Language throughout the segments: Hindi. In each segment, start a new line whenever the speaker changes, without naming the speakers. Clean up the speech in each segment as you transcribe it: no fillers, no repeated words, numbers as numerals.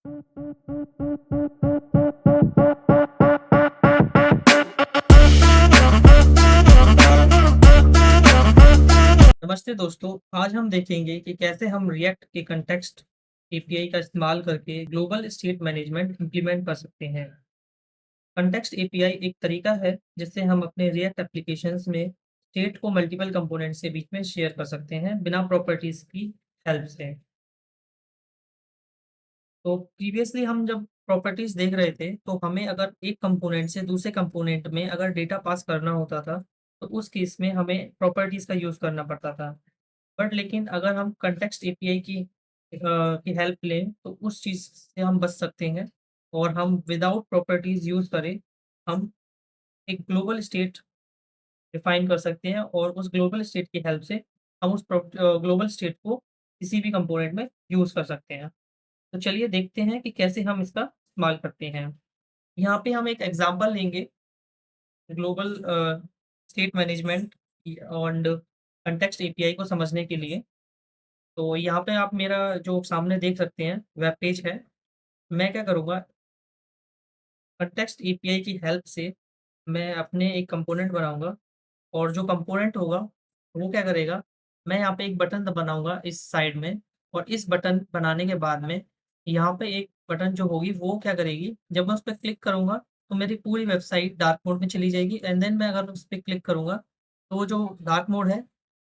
नमस्ते दोस्तों, आज हम देखेंगे कि कैसे हम रिएक्ट के कॉन्टेक्स्ट एपीआई का इस्तेमाल करके ग्लोबल स्टेट मैनेजमेंट इम्प्लीमेंट कर सकते हैं। कॉन्टेक्स्ट एपीआई एक तरीका है जिससे हम अपने रिएक्ट एप्लीकेशंस में स्टेट को मल्टीपल कंपोनेंट्स के बीच में शेयर कर सकते हैं बिना प्रॉपर्टीज की हेल्प से। तो प्रीवियसली हम जब प्रॉपर्टीज देख रहे थे तो हमें अगर एक कंपोनेंट से दूसरे कंपोनेंट में अगर डेटा पास करना होता था तो उस केस में हमें प्रॉपर्टीज का यूज़ करना पड़ता था। बट लेकिन अगर हम कॉन्टेक्स्ट एपीआई की हेल्प लें तो उस चीज़ से हम बच सकते हैं और हम विदाउट प्रॉपर्टीज़ यूज़ करें, हम एक ग्लोबल स्टेट डिफाइन कर सकते हैं और उस ग्लोबल स्टेट की हेल्प से हम उस ग्लोबल स्टेट को किसी भी कंपोनेंट में यूज़ कर सकते हैं। तो चलिए देखते हैं कि कैसे हम इसका इस्तेमाल करते हैं। यहाँ पे हम एक एग्ज़ाम्पल लेंगे global state management and context API को समझने के लिए। तो यहाँ पे आप मेरा जो सामने देख सकते हैं वेब पेज है। मैं क्या करूँगा, कॉन्टेक्स्ट एपीआई की हेल्प से मैं अपने एक कंपोनेंट बनाऊँगा और जो कंपोनेंट होगा वो क्या करेगा, मैं यहाँ पे एक बटन बनाऊँगा इस साइड में और इस बटन बनाने के बाद में यहाँ पे एक बटन जो होगी वो क्या करेगी, जब मैं उस पे क्लिक करूँगा तो मेरी पूरी वेबसाइट डार्क मोड में चली जाएगी एंड देन मैं अगर उस पे क्लिक करूँगा तो वो जो डार्क मोड है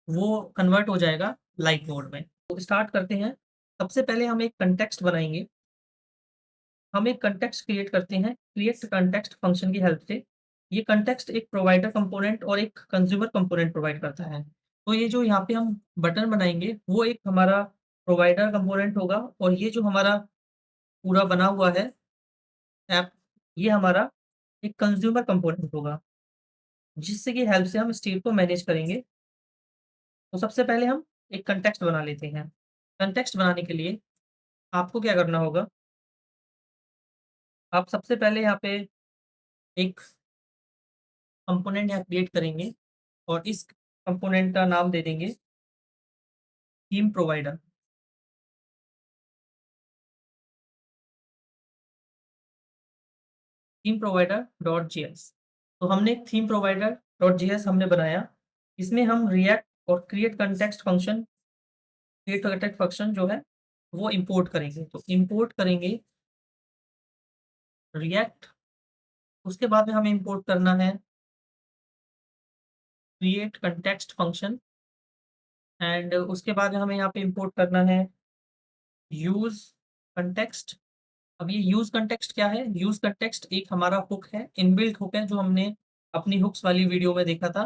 वो कन्वर्ट हो जाएगा लाइट मोड में। तो स्टार्ट करते हैं। सबसे पहले हम एक कॉन्टेक्स्ट बनाएँगे। हम एक कॉन्टेक्स्ट क्रिएट करते हैं क्रिएट कॉन्टेक्स्ट फंक्शन की हेल्प से। ये कॉन्टेक्स्ट एक प्रोवाइडर कंपोनेंट और एक कंज्यूमर कंपोनेंट प्रोवाइड करता है। तो ये जो यहाँ पे हम बटन बनाएँगे वो एक हमारा प्रोवाइडर कंपोनेंट होगा और ये जो हमारा पूरा बना हुआ है ऐप, ये हमारा एक कंज्यूमर कंपोनेंट होगा, जिससे की हेल्प से हम स्टेट को मैनेज करेंगे। तो सबसे पहले हम एक कॉन्टेक्स्ट बना लेते हैं। कॉन्टेक्स्ट बनाने के लिए आपको क्या करना होगा, आप सबसे पहले यहाँ पे एक कंपोनेंट यहाँ क्रिएट करेंगे और इस कंपोनेंट का नाम दे देंगे theme provider. Theme provider dot JS. तो हमने एक थीम प्रोवाइडर डॉट जेएस हमने बनाया। इसमें हम रिएक्ट और क्रिएट कॉन्टेक्स्ट फंक्शन जो है वो इंपोर्ट करेंगे। तो इंपोर्ट करेंगे रिएक्ट, उसके बाद में हमें इंपोर्ट करना है क्रिएट कॉन्टेक्स्ट फंक्शन एंड उसके बाद में हमें यहाँ पे इंपोर्ट करना है यूज़ कॉन्टेक्स्ट। अब ये यूज़ कॉन्टेक्स्ट क्या है? यूज़ कॉन्टेक्स्ट एक हमारा हुक है, इनबिल्ट हुक है जो हमने अपनी हुक्स वाली वीडियो में देखा था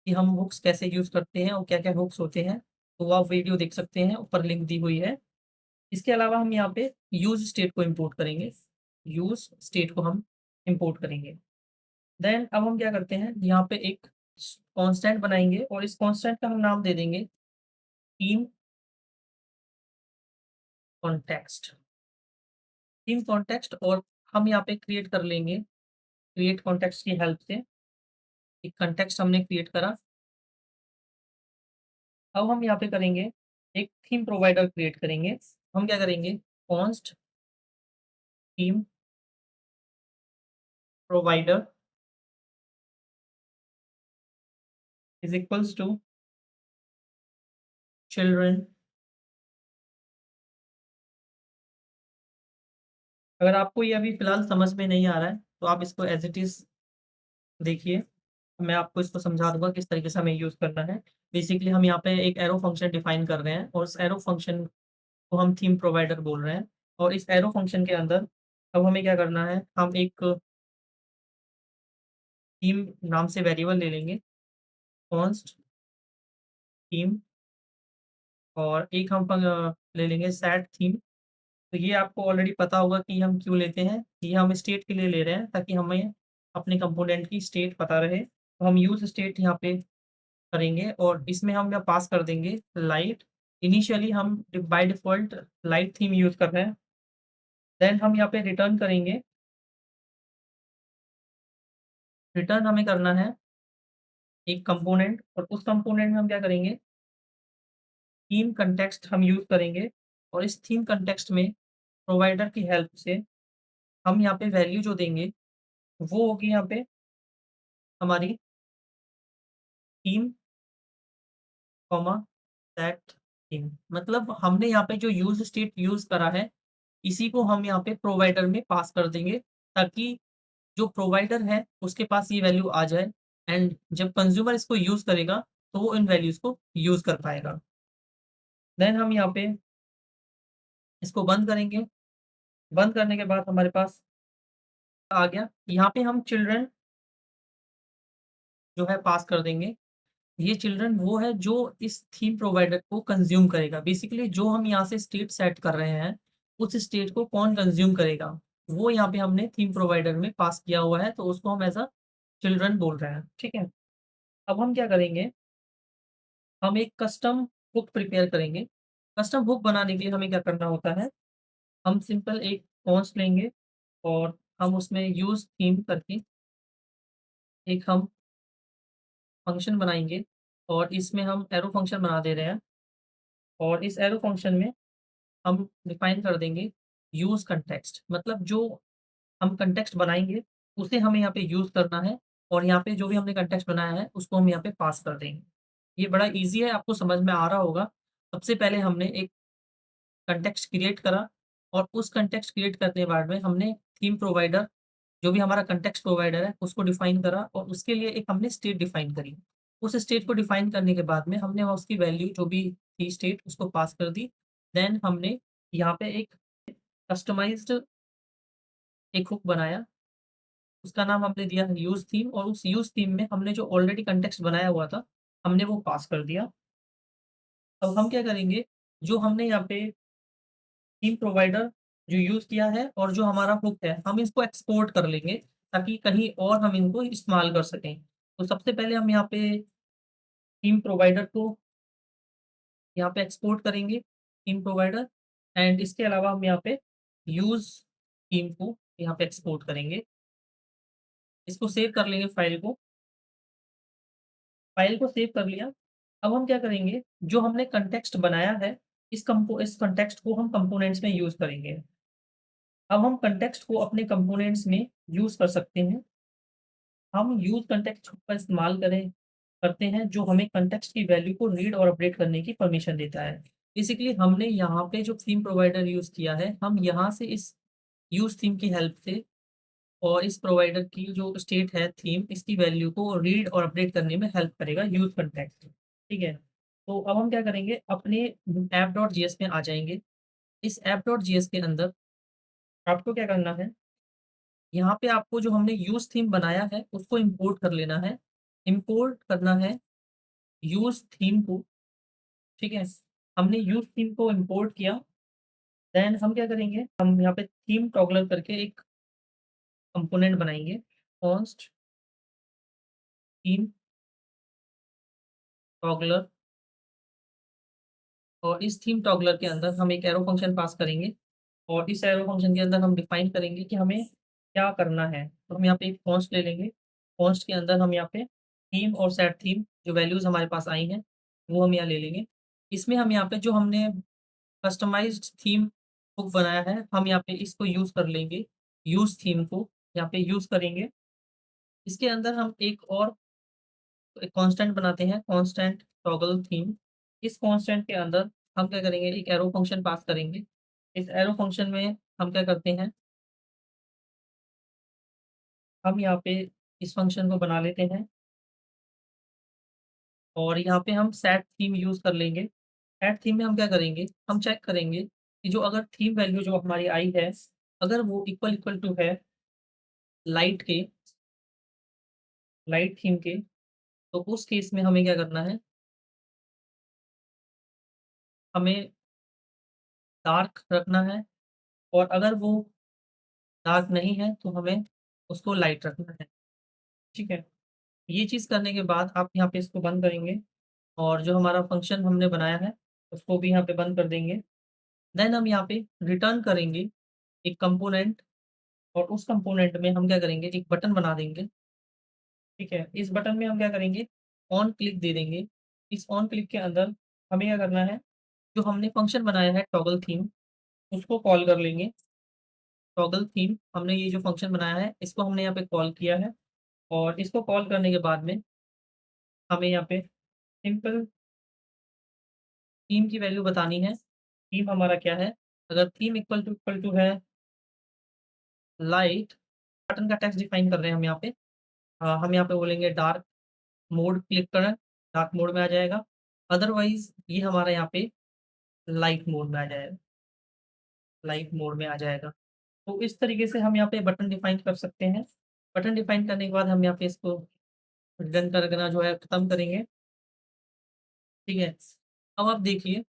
कि हम हुक्स कैसे यूज़ करते हैं और क्या-क्या हुक्स होते हैं। तो वो आप वीडियो देख सकते हैं, ऊपर लिंक दी हुई है। इसके अलावा हम यहाँ पे यूज़ स्टेट को इम्पोर्ट करेंगे। यूज़ स्टेट को हम इम्पोर्ट करेंगे। देन अब हम क्या करते हैं, यहाँ पे एक कांस्टेंट बनाएँगे और इस कांस्टेंट का हम नाम दे देंगे थीम कॉन्टेक्स्ट। थीम कॉन्टेक्स्ट और हम यहाँ पे क्रिएट कर लेंगे क्रिएट कॉन्टेक्स्ट की हेल्प से एक कॉन्टेक्स्ट हमने क्रिएट करा। अब हम यहाँ पे करेंगे एक थीम प्रोवाइडर क्रिएट करेंगे। हम क्या करेंगे, const theme provider is equals to children. अगर आपको ये अभी फिलहाल समझ में नहीं आ रहा है तो आप इसको एज इट इज देखिए। मैं आपको इसको समझा दूंगा किस तरीके से हमें यूज करना है। बेसिकली हम यहाँ पे एक एरो फंक्शन डिफाइन कर रहे हैं और इस एरो फंक्शन को हम थीम प्रोवाइडर बोल रहे हैं और इस एरो फंक्शन के अंदर अब हमें क्या करना है, हम एक थीम नाम से वेरिएबल ले लेंगे कॉन्स्ट थीम और एक हम ले लेंगे सेट थीम। तो ये आपको ऑलरेडी पता होगा कि हम क्यों लेते हैं, ये हम स्टेट के लिए ले रहे हैं ताकि हमें अपने कंपोनेंट की स्टेट पता रहे। तो हम यूज़ स्टेट यहाँ पे करेंगे और इसमें हम यहाँ पास कर देंगे लाइट। इनिशियली हम by default light theme use कर रहे हैं। देन हम यहाँ पे रिटर्न करेंगे, रिटर्न हमें करना है एक कंपोनेंट और उस कंपोनेंट में हम क्या करेंगे, थीम कॉन्टेक्स्ट हम यूज़ करेंगे और इस थीम कॉन्टेक्स्ट में प्रोवाइडर की हेल्प से हम यहाँ पे वैल्यू जो देंगे, वो होगी यहाँ पे हमारी थीम, कॉमा दैट थीम। मतलब हमने यहाँ पे जो यूज़ स्टेट यूज़ करा है, इसी को हम यहाँ पे प्रोवाइडर में पास कर देंगे, ताकि जो प्रोवाइडर है, उसके पास ये वैल्यू आ जाए एंड जब कंज़्यूमर इसको यूज़ करेगा, तो वो इन वैल्यूज़ को यूज़ कर पाएगा। देन हम यहाँ पे इसको बंद करेंगे। बंद करने के बाद हमारे पास आ गया। यहाँ पे हम चिल्ड्रन जो है पास कर देंगे। ये चिल्ड्रन वो है जो इस थीम प्रोवाइडर को कंज़्यूम करेगा। बेसिकली जो हम यहाँ से स्टेट सेट कर रहे हैं, उस स्टेट को कौन कंज़्यूम करेगा, वो यहाँ पे हमने थीम प्रोवाइडर में पास किया हुआ है, तो उसको हम एज़ अ चिल्ड्रन बोल रहे हैं, ठीक है? अब हम क्या करेंगे, हम एक कस्टम हुक प्रिपेयर करेंगे। कस्टम हुक बनाने के लिए हमें क्या करना होता है, हम सिंपल एक कॉन्स्ट लेंगे और हम उसमें यूज़ थीम करके एक हम फंक्शन बनाएँगे और इसमें हम एरो फंक्शन बना दे रहे हैं और इस एरो फंक्शन में हम डिफाइन कर देंगे यूज़ कॉन्टेक्स्ट। मतलब जो हम कॉन्टेक्स्ट बनाएँगे, उसे हमें यहाँ पे यूज़ करना है और यहाँ पे जो भी हमने कॉन्टेक्स्ट बनाया है, उसको हम यहाँ पे पास कर देंगे। ये बड़ा ईज़ी है, आपको समझ में आ रहा होगा। सबसे पहले हमने एक कॉन्टेक्स्ट क्रिएट करा और उस कॉन्टेक्स्ट क्रिएट करने के बाद में हमने थीम प्रोवाइडर, जो भी हमारा कॉन्टेक्स्ट प्रोवाइडर है, उसको डिफाइन करा और उसके लिए एक हमने स्टेट डिफाइन करी। उस स्टेट को डिफाइन करने के बाद में हमने वहाँ उसकी वैल्यू जो भी थी स्टेट, उसको पास कर दी। देन हमने यहाँ पे एक कस्टमाइज़्ड एक हुक बनाया, उसका नाम हमने दिया यूज़ थीम और उस यूज़ थीम में हमने जो ऑलरेडी कॉन्टेक्स्ट बनाया हुआ था, हमने वो पास कर दिया। अब हम क्या करेंगे, जो हमने यहाँ पे थीम प्रोवाइडर जो यूज़ किया है और जो हमारा हुक है, हम इसको एक्सपोर्ट कर लेंगे, ताकि कहीं और हम इनको इस्तेमाल कर सकें। तो सबसे पहले हम यहाँ पे थीम प्रोवाइडर को यहाँ पे एक्सपोर्ट करेंगे, थीम प्रोवाइडर एंड इसके अलावा हम यहाँ पे यूज़ थीम को यहाँ पे एक्सपोर्ट करेंगे। इसको सेव कर लेंगे फाइल को सेव कर लिया। अब हम क्या करेंगे, जो हमने कॉन्टेक्स्ट बनाया है, इस कॉन्टेक्स्ट को हम कंपोनेंट्स में यूज़ करेंगे। अब हम कॉन्टेक्स्ट को अपने कंपोनेंट्स में यूज़ कर सकते हैं। हम यूज़ कॉन्टेक्स्ट का इस्तेमाल करते हैं, जो हमें कॉन्टेक्स्ट की वैल्यू को रीड और अपडेट करने की परमिशन देता है। बेसिकली हमने यहाँ पे जो थीम प्रोवाइडर यूज़ किया है, हम यहाँ से इस यूज़ थीम की हेल्प से और इस प्रोवाइडर की जो स्टेट है थीम, इसकी वैल्यू को रीड और अपडेट करने में हेल्प करेगा यूज़ कॉन्टेक्स्ट, ठीक है? तो अब हम क्या करेंगे, अपने ऐप.जेएस में आ जाएँगे। इस ऐप.जेएस के अंदर आपको क्या करना है, यहाँ पे आपको जो हमने यूज़ थीम बनाया है, उसको इम्पोर्ट कर लेना है। इम्पोर्ट करना है यूज़ थीम को, ठीक है? हमने यूज़ थीम को इम्पोर्ट किया, देन हम क्या करेंगे, हम यहाँ पे थीम टॉगलर करके एक कंपोनेंट बनाएँगे, कॉन्स्ट थीम टॉगलर और इस थीम टॉगलर के अंदर हम एक एरो फंक्शन पास करेंगे और इस एरो फंक्शन के अंदर हम डिफाइन करेंगे कि हमें क्या करना है। तो हम यहाँ पे एक कॉन्स्ट ले लेंगे, कॉन्स्ट के अंदर हम यहाँ पे थीम और सेट थीम जो वैल्यूज़ हमारे पास आई हैं, वो हम यहाँ ले लेंगे। इसमें हम यहाँ पे जो हमने कस्टमाइज़्ड थीम बुक बनाया है, हम यहाँ पे इसको यूज़ कर लेंगे, यूज़ थीम को यहाँ पे यूज़ करेंगे। इसके अंदर हम एक और एक कांस्टेंट बनाते हैं, कांस्टेंट टॉगल थीम। इस कांस्टेंट के अंदर हम क्या करेंगे, एक एरो फंक्शन पास करेंगे। इस एरो फंक्शन में हम क्या करते हैं, हम यहाँ पे इस फंक्शन को बना लेते हैं और यहाँ पे हम सेट थीम यूज़ कर लेंगे। सेट थीम में हम क्या करेंगे, हम चेक करेंगे कि जो अगर थीम वैल्यू जो हमारी आई है, अगर वो इक्वल इक्वल टू है लाइट के, लाइट थीम के, तो उस केस में हमें क्या करना है, हमें डार्क रखना है और अगर वो डार्क नहीं है, तो हमें उसको लाइट रखना है, ठीक है? ये चीज़ करने के बाद आप यहाँ पे इसको बंद करेंगे और जो हमारा फ़ंक्शन हमने बनाया है, उसको भी यहाँ पे बंद कर देंगे। देन हम यहाँ पे रिटर्न करेंगे एक कंपोनेंट और उस कंपोनेंट में हम क्या करेंगे, एक बटन बना देंगे, ठीक है? इस बटन में हम क्या करेंगे, ऑन क्लिक दे देंगे। इस ऑन क्लिक के अंदर हमें क्या करना है, जो हमने फ़ंक्शन बनाया है टॉगल थीम, उसको कॉल कर लेंगे। टॉगल थीम हमने ये जो फ़ंक्शन बनाया है, इसको हमने यहाँ पे कॉल किया है और इसको कॉल करने के बाद में हमें यहाँ पे सिंपल थीम की वैल्यू बतानी है। थीम हमारा क्या है? अगर थीम इक्वल टू है लाइट, बटन का टेक्स्ट डिफाइन कर रहे हैं हम यहाँ पे। हम यहाँ पे बोलेंगे डार्क मोड क्लिक करें, डार्क मोड में आ जाएगा। अदरवाइज़ ये हमारा यहाँ पे लाइट मोड में आ जाएगा, लाइट मोड में आ जाएगा। तो इस तरीके से हम यहाँ पे बटन डिफाइन कर सकते हैं। बटन डिफाइन करने के बाद हम यहाँ पे इसको डन करना जो है खत्म करेंगे, ठीक है? अब आप देखिए,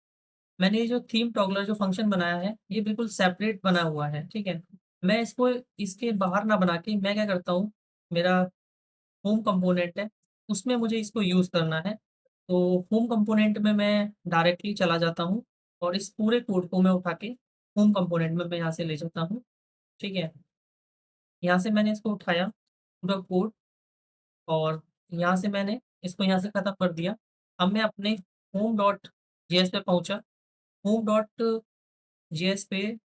मैंने ये जो थीम टॉगलर जो फंक्शन बनाया है, ये बिल्कुल सेपरेट बना हुआ है, ठीक है? मैं इसको इसके बाहर ना बना के मैं क्या करता हूँ, मेरा होम कंपोनेंट है, उसमें मुझे इसको यूज़ करना है। तो होम कंपोनेंट में मैं डायरेक्टली चला जाता हूँ और इस पूरे कोड को मैं उठा के होम कंपोनेंट में मैं यहाँ से ले जाता हूँ, ठीक है? यहाँ से मैंने इसको उठाया, पूरा कोड, और यहाँ से मैंने इसको यहाँ से खत्म कर दिया। अब मैं अपने होम.js पे पहुँचा। होम.js पे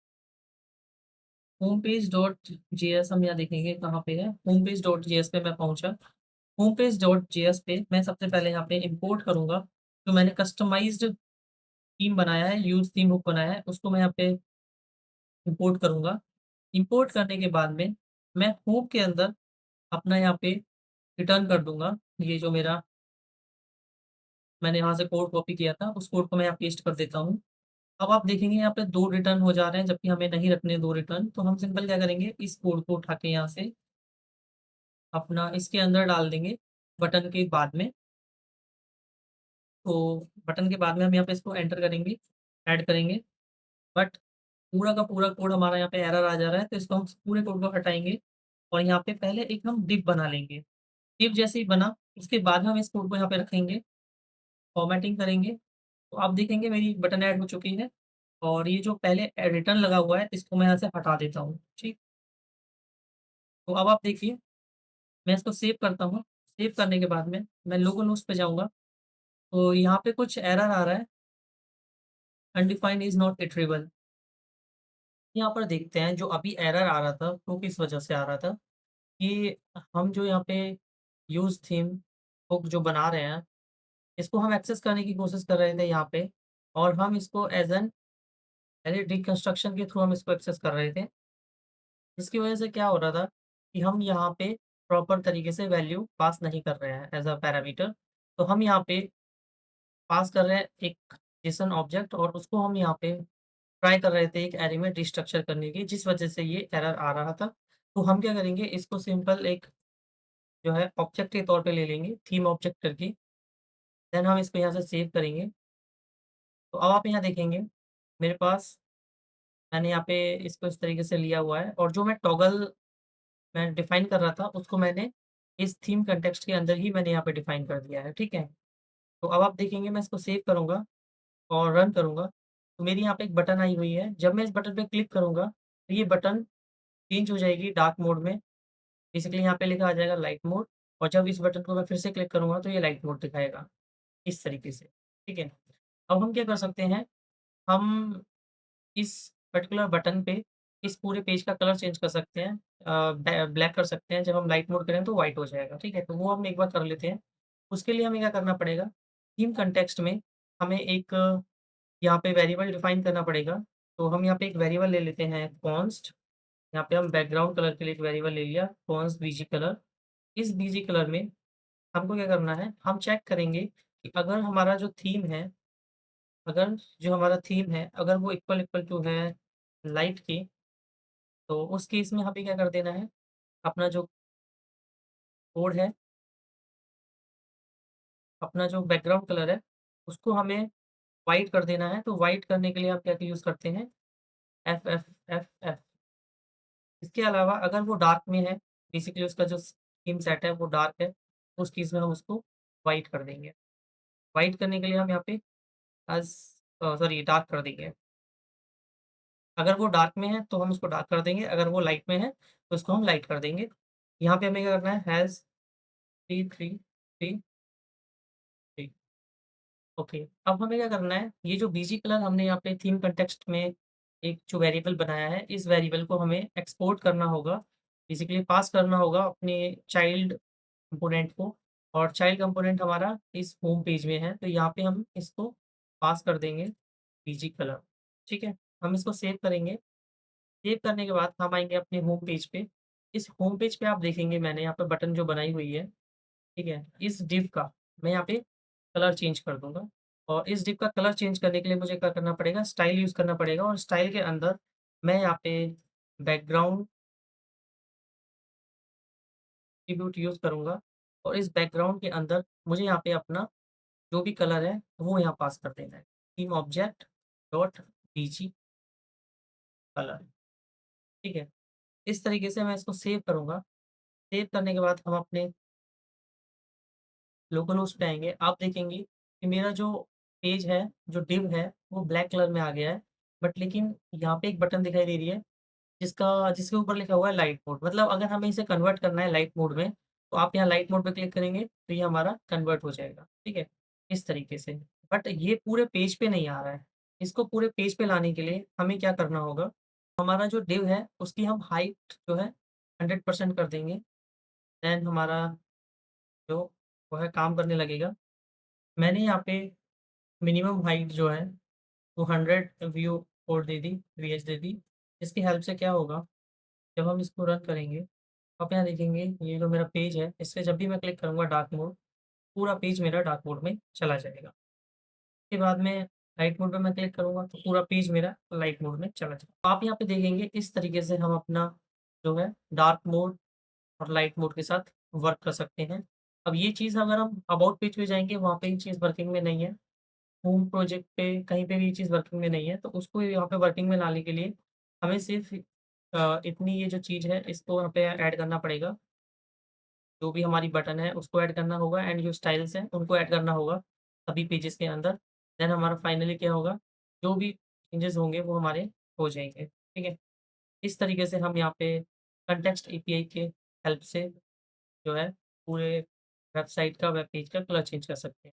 होमपेज.js हम यहाँ देखेंगे कहाँ पे है, होमपेज.js पे मैं पहुँचा। होमपेज.js पे मैं सबसे पहले यहाँ पे इम्पोर्ट करूँगा, जो मैंने कस्टमाइज़्ड थीम बनाया है, यूज़ थीम हुक बनाया है, उसको मैं यहाँ पे इम्पोर्ट करूँगा। इम्पोर्ट करने के बाद में मैं होम के अंदर अपना यहाँ पे रिटर्न कर दूँगा, ये जो मेरा मैंने यहाँ से कोड कॉपी किया था, उस कोड को मैं यहाँ पेस्ट कर देता हूँ। अब आप देखेंगे यहाँ पे 2 रिटर्न हो जा रहे हैं, जबकि हमें नहीं रखने 2 रिटर्न, तो हम सिंपल क्या करेंगे, इस कोड को उठा के यहाँ से अपना इसके अंदर डाल देंगे, बटन के बाद में। तो बटन के बाद में हम यहाँ पे इसको एंटर करेंगे, ऐड करेंगे, बट पूरा का पूरा कोड हमारा यहाँ पे एरर आ जा रहा है, तो इसको हम पूरे कोड को हटाएँगे और यहाँ पे पहले एक हम डिव बना लेंगे। डिव जैसे ही बना, उसके बाद हम इस कोड को यहाँ पे रखेंगे, फॉर्मेटिंग करेंगे, तो आप देखेंगे मेरी बटन ऐड हो चुकी है और ये जो पहले रिटर्न लगा हुआ है, इसको मैं यहाँ से हटा देता हूँ, ठीक? तो अब आप देखिए, मैं इसको सेव करता हूँ, सेव करने के बाद में मैं लोगोलोग्स पे जाऊँगा, तो यहाँ पे कुछ एरर आ रहा है, अनडिफाइंड इज़ नॉट इटरेबल। यहाँ पर देखते हैं जो अभी एरर आ रहा था, वो किस वजह से आ रहा था, कि हम जो यहाँ पे यूज़ थीम हुक जो बना रहे हैं, इसको हम एक्सेस करने की कोशिश कर रहे थे यहाँ पे, और हम इसको एज़ एन अरे डिकंस्ट्रक्शन के थ्रू हम इसको एक्सेस कर रहे थे। जिसकी वजह से क्या हो रहा था कि हम यहाँ पे प्रॉपर तरीके से वैल्यू पास नहीं कर रहे हैं एज़ अ पैरामीटर। तो हम यहाँ पे पास कर रहे हैं एक जेसन ऑब्जेक्ट, और उसको हम यहाँ पे ट्राई कर रहे थे एक एरे में डिस्ट्रक्चर करने की, जिस वजह से ये एरर आ रहा था। तो हम क्या करेंगे, इसको सिंपल एक जो है ऑब्जेक्ट के तौर पे ले लेंगे, थीम ऑब्जेक्ट करके, देन हम इसको यहाँ से सेव करेंगे। तो अब आप यहाँ देखेंगे, मेरे पास मैंने यहाँ पे इसको इस तरीके से लिया हुआ है, और जो मैं टॉगल मैं डिफ़ाइन कर रहा था, उसको मैंने इस थीम कॉन्टेक्स्ट के अंदर ही मैंने यहाँ पे डिफ़ाइन कर दिया है, ठीक है? तो अब आप देखेंगे, मैं इसको सेव करूँगा और रन करूँगा, तो मेरी यहाँ पे एक बटन आई हुई है। जब मैं इस बटन पे क्लिक करूँगा, तो ये बटन चेंज हो जाएगी डार्क मोड में। बेसिकली यहाँ पे लिखा आ जाएगा लाइट मोड, और जब इस बटन को मैं फिर से क्लिक करूँगा, तो ये लाइट मोड दिखाएगा, इस तरीके से, ठीक है? अब हम क्या कर सकते हैं, हम इस पर्टिकुलर बटन पे इस पूरे पेज का कलर चेंज कर सकते हैं, ब्लैक कर सकते हैं, जब हम लाइट मोड करें तो व्हाइट हो जाएगा, ठीक है? तो वो हम एक बार कर लेते हैं। उसके लिए हमें क्या करना पड़ेगा, थीम कॉन्टेक्स्ट में हमें एक यहाँ पे वेरिएबल डिफाइन करना पड़ेगा। तो हम यहाँ पे एक वेरिएबल ले लेते हैं कॉन्स्ट, यहाँ पे हम बैकग्राउंड कलर के लिए एक वेरिएबल ले लिया कॉन्स्ट बीजी कलर। इस बीजी कलर में हमको क्या करना है, हम चेक करेंगे कि अगर हमारा जो थीम है, अगर जो हमारा थीम है, अगर वो इक्वल इक्वल टू है लाइट की, तो उस केस में हमें क्या कर देना है, अपना जो कोड है, अपना जो बैकग्राउंड कलर है, उसको हमें व्हाइट कर देना है। तो व्हाइट करने के लिए हम क्या यूज़ करते हैं, एफ एफ एफ एफ। इसके अलावा अगर वो डार्क में है, बेसिकली उसका जो थीम सेट है वो डार्क है, उस केस में हम उसको व्हाइट कर देंगे। व्हाइट करने के लिए हम यहाँ पे एज़ सॉरी डार्क कर देंगे। अगर वो डार्क में है तो हम उसको डार्क कर देंगे, अगर वो लाइट में है तो उसको हम लाइट कर देंगे। यहाँ पे हमें क्या करना है, हैज़ 3 3 3 3। ओके, अब हमें क्या करना है, ये जो बीजी कलर हमने यहाँ पे थीम कॉन्टेक्स्ट में एक जो वेरिएबल बनाया है, इस वेरिएबल को हमें एक्सपोर्ट करना होगा। बेसिकली पास करना होगा अपने चाइल्ड कंपोनेंट को और चाइल्ड कंपोनेंट हमारा इस होम पेज में है, तो यहाँ पे हम इसको पास कर देंगे बीजी कलर, ठीक है? हम इसको सेव करेंगे। सेव करने के बाद हम आएँगे अपने होम पेज पे। इस होम पेज पे आप देखेंगे मैंने यहाँ पे बटन जो बनाई हुई है, ठीक है? इस डिव का मैं यहाँ पे कलर चेंज कर दूँगा और इस डिव का कलर चेंज करने के लिए मुझे क्या करना पड़ेगा, स्टाइल यूज़ करना पड़ेगा और स्टाइल के अंदर मैं यहाँ पे बैकग्राउंड एट्रीब्यूट यूज़ करूँगा और इस बैकग्राउंड के अंदर मुझे यहाँ पे अपना जो भी कलर है, वो यहाँ पास कर देना है। Theme object dot BG colour, ठीक है? इस तरीके से मैं इसको सेव करूँगा। सेव करने के बाद हम अपने लोकल होस्ट पे आएँगे, आप देखेंगे कि मेरा जो पेज है, जो डिव है, वो ब्लैक कलर में आ गया है। बट लेकिन यहाँ पे एक बटन दिखाई दे रही है, जिसके ऊपर लिखा हुआ है लाइट मोड। मतलब अगर हमें इसे कन्वर्ट करना है लाइट मोड में, तो आप यहाँ लाइट मोड पे क्लिक करेंगे, तो ये हमारा कन्वर्ट हो जाएगा, ठीक है? इस तरीके से। बट ये पूरे पेज पे नहीं आ रहा है। इसको पूरे पेज पे लाने के लिए हमें क्या करना होगा, हमारा जो डिव है, उसकी हम हाइट जो है 100% कर देंगे। देन हमारा जो वो है काम करने लगेगा। मैंने यहाँ पे मिनिमम हाइट जो है वो 100 व्यू कोड दे दी, वीएच दे दी। इसकी हेल्प से क्या होगा, जब हम इसको रन करेंगे, आप यहाँ देखेंगे ये जो मेरा पेज है, इस पे जब भी मैं क्लिक करूँगा डार्क मोड, पूरा पेज मेरा डार्क मोड में चला जाएगा। उसके बाद में लाइट मोड पे मैं क्लिक करूँगा तो पूरा पेज मेरा लाइट मोड में चला जाएगा। आप यहाँ पे देखेंगे इस तरीके से हम अपना जो है डार्क मोड और लाइट मोड के साथ वर्क कर सकते हैं। अब ये चीज़ अगर हम अबाउट पेज पे जाएँगे, वहाँ पे ये चीज़ वर्किंग में नहीं है। होम प्रोजेक्ट पे कहीं पे भी ये चीज़ वर्किंग में नहीं है, तो उसको यहाँ पे वर्किंग में लाने के लिए हमें सिर्फ़ इतनी ये जो चीज़ है इसको यहाँ पे ऐड करना पड़ेगा। जो भी हमारी बटन है उसको ऐड करना होगा एंड जो स्टाइल्स हैं उनको ऐड करना होगा सभी पेजेस के अंदर। देन हमारा फाइनली क्या होगा, जो भी चेंजेस होंगे वो हमारे हो जाएँगे, ठीक है? इस तरीके से हम यहाँ पे कॉन्टेक्स्ट एपीआई के हेल्प से जो है पूरे वेबसाइट का, वेब पेज का कलर चेंज कर सकते हैं।